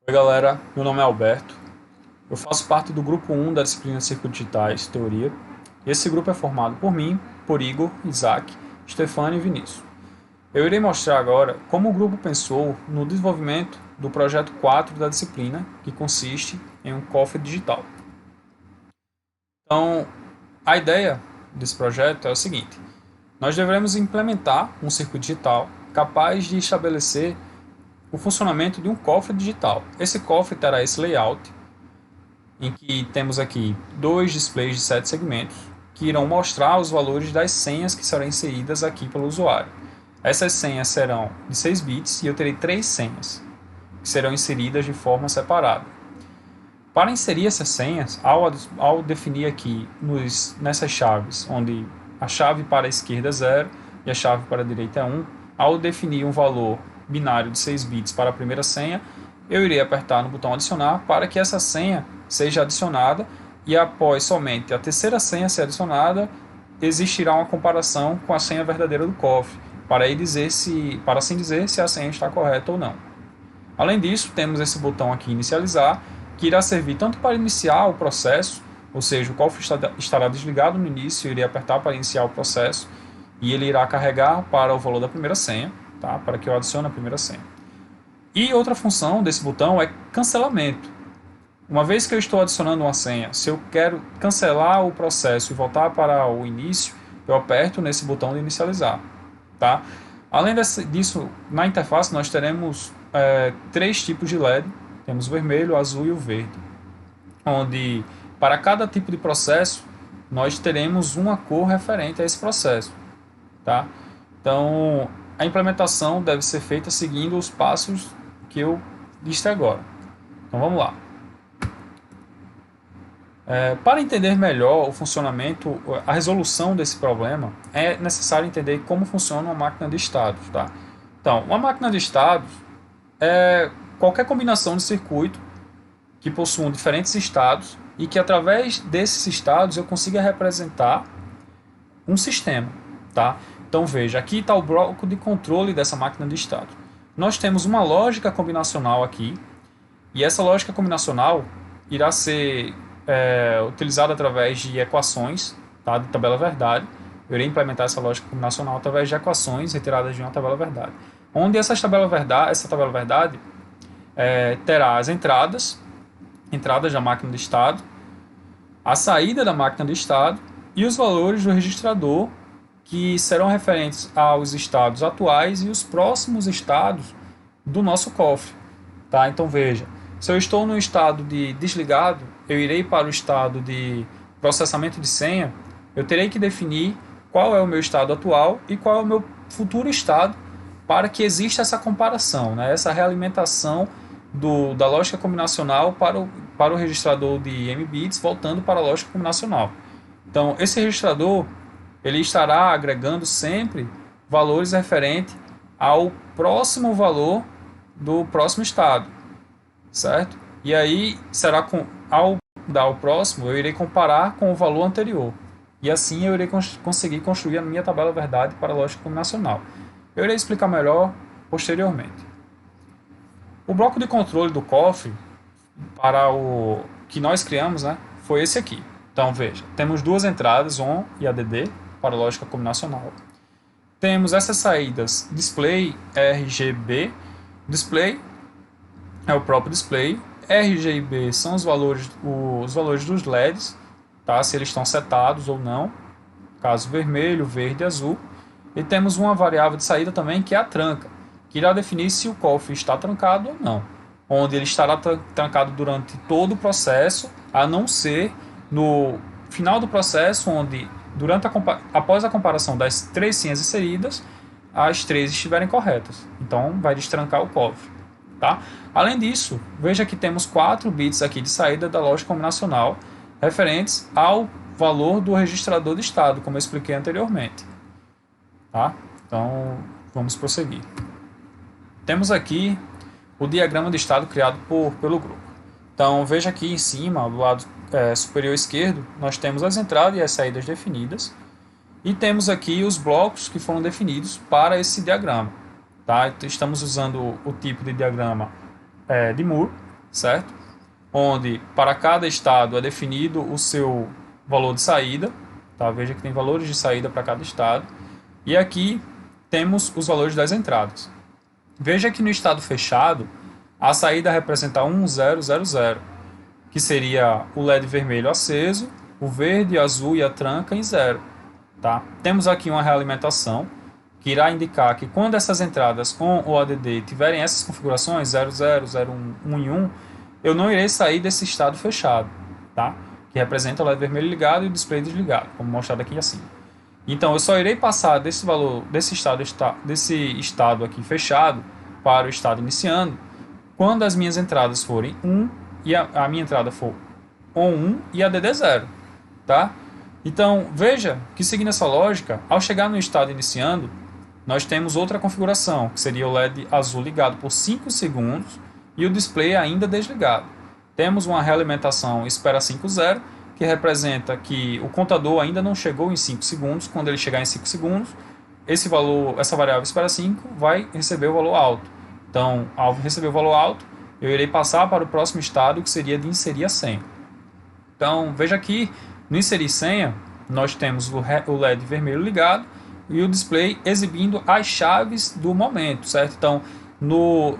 Oi galera, meu nome é Alberto, eu faço parte do grupo 1 da disciplina de Circuitos Digitais, Teoria, e esse grupo é formado por mim, por Igor, Isaac, Stefano e Vinícius. Eu irei mostrar agora como o grupo pensou no desenvolvimento do projeto 4 da disciplina, que consiste em um cofre digital. Então, a ideia desse projeto é o seguinte: nós devemos implementar um circuito digital capaz de estabelecer o funcionamento de um cofre digital. Esse cofre terá esse layout, em que temos aqui dois displays de 7 segmentos, que irão mostrar os valores das senhas que serão inseridas aqui pelo usuário. Essas senhas serão de 6 bits e eu terei 3 senhas, que serão inseridas de forma separada. Para inserir essas senhas, ao definir aqui nessas chaves, onde a chave para a esquerda é 0 e a chave para a direita é 1, ao definir um valor binário de 6 bits para a primeira senha, eu irei apertar no botão adicionar para que essa senha seja adicionada, e após somente a terceira senha ser adicionada, existirá uma comparação com a senha verdadeira do cofre, para assim dizer se a senha está correta ou não. Além disso, temos esse botão aqui inicializar, que irá servir tanto para iniciar o processo, ou seja, o cofre estará desligado no início, eu irei apertar para iniciar o processo, e ele irá carregar para o valor da primeira senha, tá? Para que eu adicione a primeira senha. E outra função desse botão é cancelamento. Uma vez que eu estou adicionando uma senha, se eu quero cancelar o processo e voltar para o início, eu aperto nesse botão de inicializar. Tá? Além disso, na interface nós teremos três tipos de LED. Temos o vermelho, o azul e o verde. Onde, para cada tipo de processo, nós teremos uma cor referente a esse processo. Tá? Então, a implementação deve ser feita seguindo os passos que eu disse agora. Então, vamos lá. Para entender melhor o funcionamento, a resolução desse problema, é necessário entender como funciona uma máquina de estados. Tá? Então, uma máquina de estados é qualquer combinação de circuito que possuam diferentes estados e que, através desses estados, eu consiga representar um sistema. Tá? Então, veja, aqui está o bloco de controle dessa máquina de estados. Nós temos uma lógica combinacional aqui, e essa lógica combinacional irá ser utilizada através de equações, tá, de tabela verdade. Eu irei implementar essa lógica combinacional através de equações retiradas de uma tabela verdade. Onde essa tabela verdade terá as entradas da máquina de estado, a saída da máquina de estado e os valores do registrador, que serão referentes aos estados atuais e os próximos estados do nosso cofre. Tá? Então veja, se eu estou no estado de desligado, eu irei para o estado de processamento de senha, eu terei que definir qual é o meu estado atual e qual é o meu futuro estado, para que exista essa comparação, né? Essa realimentação da lógica combinacional para o registrador de M-bits, voltando para a lógica combinacional. Então, esse registrador ele estará agregando sempre valores referentes ao próximo valor do próximo estado, certo? E aí ao dar o próximo, eu irei comparar com o valor anterior. E assim eu irei conseguir construir a minha tabela verdade para a lógica combinacional. Eu irei explicar melhor posteriormente. O bloco de controle do cofre para o que nós criamos, né, foi esse aqui. Então veja, temos duas entradas, ON e ADD, para a lógica combinacional. Temos essas saídas display, RGB. Display é o próprio display. RG e B são os valores dos LEDs, tá? Se eles estão setados ou não, caso vermelho, verde e azul. E temos uma variável de saída também, que é a tranca, que irá definir se o cofre está trancado ou não, onde ele estará trancado durante todo o processo, a não ser no final do processo, onde após a comparação das três senhas inseridas, as três estiverem corretas. Então vai destrancar o cofre. Tá? Além disso, veja que temos 4 bits aqui de saída da lógica combinacional, referentes ao valor do registrador de estado, como eu expliquei anteriormente. Tá? Então, vamos prosseguir. Temos aqui o diagrama de estado criado pelo grupo. Então, veja aqui em cima, do lado superior esquerdo, nós temos as entradas e as saídas definidas, e temos aqui os blocos que foram definidos para esse diagrama. Tá? Estamos usando o tipo de diagrama de Moore, certo? Onde para cada estado é definido o seu valor de saída, tá? Veja que tem valores de saída para cada estado. E aqui temos os valores das entradas. Veja que no estado fechado, a saída representa 1, 0, 0, 0, que seria o LED vermelho aceso, o verde, azul e a tranca em 0. Tá? Temos aqui uma realimentação, que irá indicar que quando essas entradas ON ou ADD tiverem essas configurações, 0, 0, 0, 1, 1 e 1, eu não irei sair desse estado fechado, tá? Que representa o LED vermelho ligado e o display desligado, como mostrado aqui acima. Então, eu só irei passar desse valor, desse estado aqui fechado para o estado iniciando, quando as minhas entradas forem 1 e a minha entrada for ON 1 e ADD 0, tá? Então, veja que seguindo essa lógica, ao chegar no estado iniciando, nós temos outra configuração, que seria o LED azul ligado por 5 segundos e o display ainda desligado. Temos uma realimentação espera 5.0, que representa que o contador ainda não chegou em 5 segundos. Quando ele chegar em 5 segundos, essa variável espera 5 vai receber o valor alto. Então, ao receber o valor alto, eu irei passar para o próximo estado, que seria de inserir a senha. Então, veja aqui, no inserir senha, nós temos o LED vermelho ligado e o display exibindo as chaves do momento, certo? Então,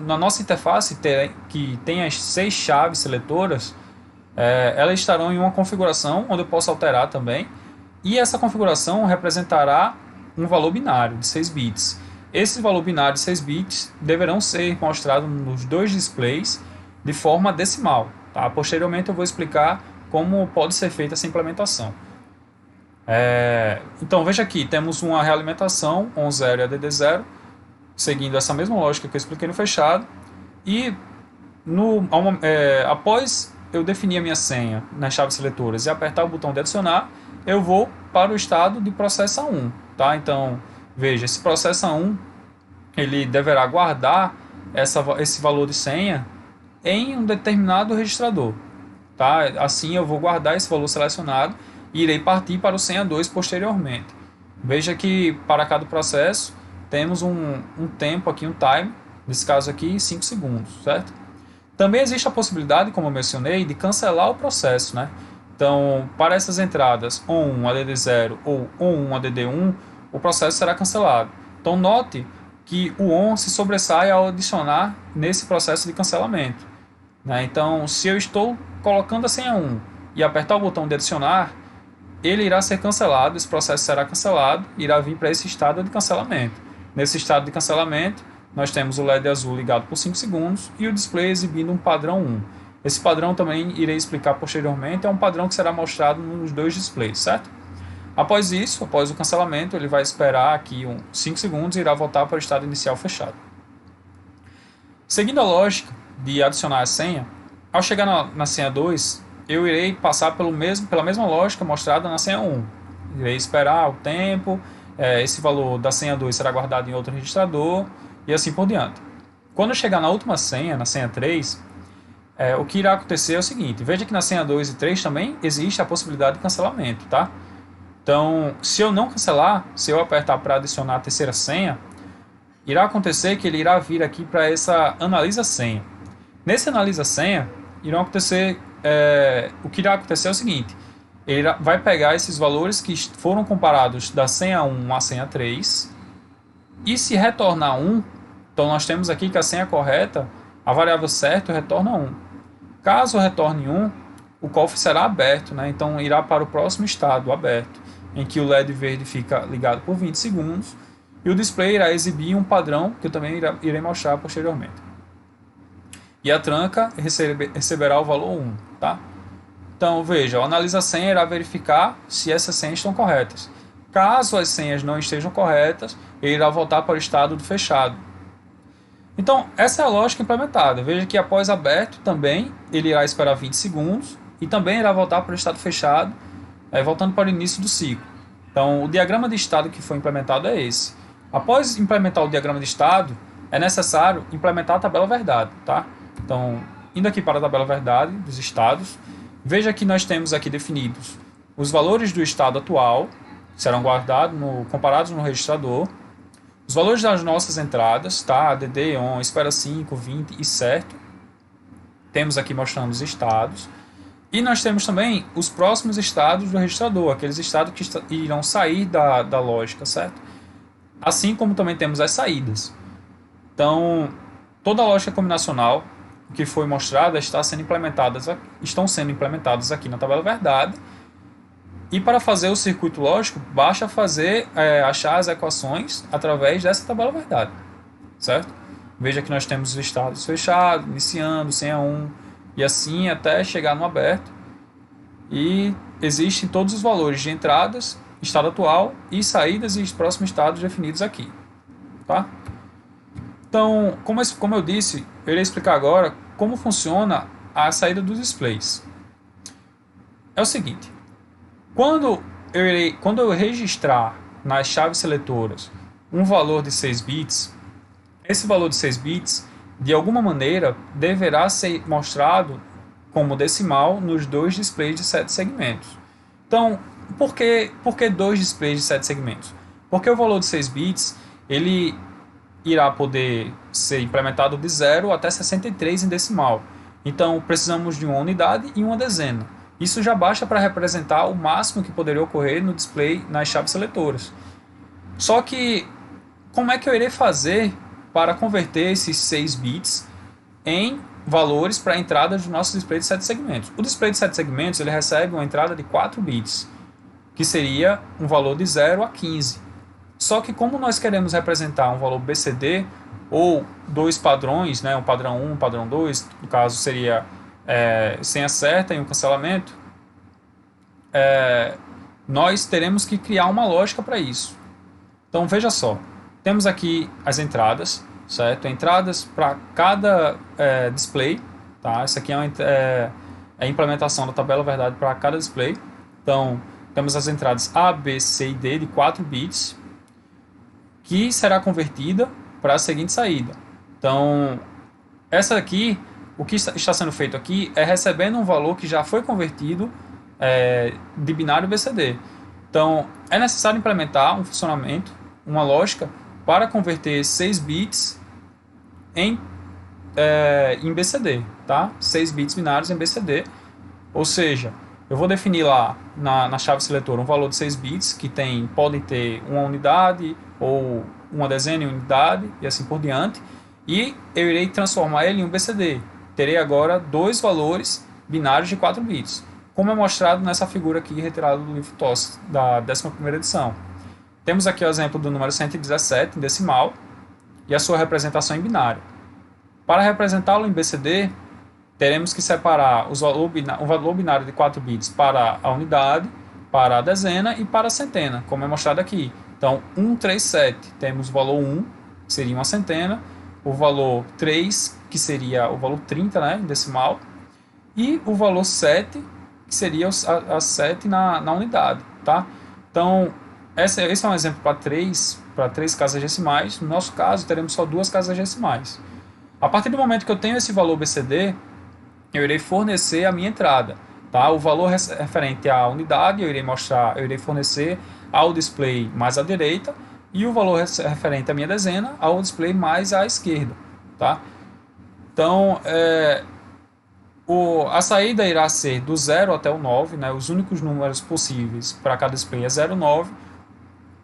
na nossa interface, que tem as 6 chaves seletoras, elas estarão em uma configuração onde eu posso alterar também, e essa configuração representará um valor binário de 6 bits. Esse valor binário de 6 bits deverão ser mostrados nos dois displays de forma decimal. Tá? Posteriormente eu vou explicar como pode ser feita essa implementação. Então veja aqui, temos uma realimentação ON 0 e ADD 0, seguindo essa mesma lógica que eu expliquei no fechado, e após eu definir a minha senha nas chaves seletoras e apertar o botão de adicionar, eu vou para o estado de processa 1. Tá? Então, veja, esse processa 1 ele deverá guardar esse valor de senha em um determinado registrador. Tá? Assim, eu vou guardar esse valor selecionado e irei partir para o senha 2 posteriormente. Veja que para cada processo temos um tempo aqui, um time, nesse caso aqui 5 segundos, certo? Também existe a possibilidade, como eu mencionei, de cancelar o processo, né? Então, para essas entradas ON1 ADD0 ou ON1 ADD1, o processo será cancelado. Então, note que o ON se sobressai ao adicionar nesse processo de cancelamento, né? Então, se eu estou colocando a senha 1 e apertar o botão de adicionar, ele irá ser cancelado, esse processo será cancelado e irá vir para esse estado de cancelamento. Nesse estado de cancelamento, nós temos o LED azul ligado por 5 segundos e o display exibindo um padrão 1. Esse padrão também irei explicar posteriormente, é um padrão que será mostrado nos dois displays, certo? Após isso, após o cancelamento, ele vai esperar aqui 5 segundos e irá voltar para o estado inicial fechado. Seguindo a lógica de adicionar a senha, ao chegar na senha 2, eu irei passar pela mesma lógica mostrada na senha 1. Irei esperar o tempo, esse valor da senha 2 será guardado em outro registrador e assim por diante. Quando eu chegar na última senha, na senha 3, o que irá acontecer é o seguinte, veja que na senha 2 e 3 também existe a possibilidade de cancelamento, tá? Então, se eu não cancelar, se eu apertar para adicionar a terceira senha, irá acontecer que ele irá vir aqui para essa analisa senha. Nesse analisa senha, o que irá acontecer é o seguinte, ele vai pegar esses valores que foram comparados da senha 1 à senha 3, e se retornar 1, então nós temos aqui que a senha correta, a variável certo retorna 1. Caso retorne 1, o cofre será aberto, né? Então irá para o próximo estado aberto, em que o LED verde fica ligado por 20 segundos e o display irá exibir um padrão que eu também irei mostrar posteriormente. E a tranca receberá o valor 1. Tá? Então veja, o analisa senha irá verificar se essas senhas estão corretas. Caso as senhas não estejam corretas, ele irá voltar para o estado do fechado. Então, essa é a lógica implementada. Veja que após aberto também, ele irá esperar 20 segundos e também irá voltar para o estado fechado, voltando para o início do ciclo. Então, o diagrama de estado que foi implementado é esse. Após implementar o diagrama de estado, é necessário implementar a tabela verdade. Tá? Então, indo aqui para a tabela verdade dos estados, veja que nós temos aqui definidos os valores do estado atual, que serão comparados no registrador, os valores das nossas entradas, tá? ADD, ON, espera 5, 20 e certo. Temos aqui mostrando os estados. E nós temos também os próximos estados do registrador, aqueles estados que irão sair da lógica, certo? Assim como também temos as saídas. Então, toda a lógica combinacional que foi mostrada estão sendo implementadas aqui na tabela verdade. E para fazer o circuito lógico, basta achar as equações através dessa tabela verdade, certo? Veja que nós temos os estados fechados, iniciando, sem a 1, e assim até chegar no aberto. E existem todos os valores de entradas, estado atual e saídas e os próximos estados definidos aqui, tá? Então, como eu disse, eu irei explicar agora como funciona a saída dos displays. É o seguinte, quando eu registrar nas chaves seletoras um valor de 6 bits, esse valor de 6 bits, de alguma maneira, deverá ser mostrado como decimal nos dois displays de 7 segmentos. Então, por que dois displays de 7 segmentos? Porque o valor de 6 bits ele irá poder ser implementado de 0 até 63 em decimal. Então, precisamos de uma unidade e uma dezena. Isso já basta para representar o máximo que poderia ocorrer no display nas chaves seletoras. Só que, como é que eu irei fazer para converter esses 6 bits em valores para a entrada do nosso display de 7 segmentos? O display de 7 segmentos ele recebe uma entrada de 4 bits, que seria um valor de 0 a 15. Só que como nós queremos representar um valor BCD, ou dois padrões, né, um padrão 1, um padrão 2, no caso seria sem a certa e um cancelamento, nós teremos que criar uma lógica para isso. Então veja só, temos aqui as entradas, certo? Entradas para cada display, tá? Essa aqui é a implementação da tabela verdade para cada display. Então temos as entradas A, B, C e D de 4 bits, que será convertida para a seguinte saída. Então, essa aqui, o que está sendo feito aqui é recebendo um valor que já foi convertido de binário BCD. Então, é necessário implementar um funcionamento, uma lógica, para converter 6 bits em BCD, tá? 6 bits binários em BCD, ou seja, eu vou definir lá na chave seletora um valor de 6 bits que podem ter uma unidade ou uma dezena em unidade e assim por diante, e eu irei transformar ele em um BCD. Terei agora dois valores binários de 4 bits, como é mostrado nessa figura aqui retirada do livro TOS da 11ª edição. Temos aqui o exemplo do número 117 em decimal e a sua representação em binário. Para representá-lo em BCD, teremos que separar o valor binário de 4 bits para a unidade, para a dezena e para a centena, como é mostrado aqui. Então, 137, temos o valor 1, que seria uma centena, o valor 3, que seria o valor 30, né, em decimal, e o valor 7, que seria a 7 na unidade, tá? Então, esse é um exemplo para três casas decimais. No nosso caso, teremos só 2 casas decimais. A partir do momento que eu tenho esse valor BCD, eu irei fornecer a minha entrada, tá? O valor referente à unidade eu irei fornecer ao display mais à direita, e o valor referente à minha dezena ao display mais à esquerda, tá? Então, a saída irá ser do 0 até o 9, né? Os únicos números possíveis para cada display é 0 e 9,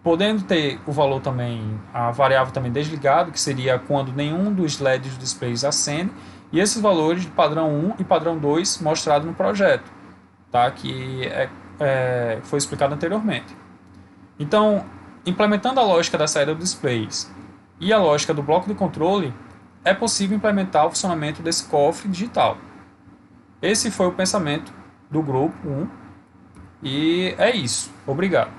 podendo ter o valor também, a variável também desligado, que seria quando nenhum dos LEDs dos displays acende, e esses valores de padrão 1 e padrão 2 mostrado no projeto, tá? Que foi explicado anteriormente. Então, implementando a lógica da saída dos displays e a lógica do bloco de controle, é possível implementar o funcionamento desse cofre digital. Esse foi o pensamento do grupo 1 e é isso. Obrigado.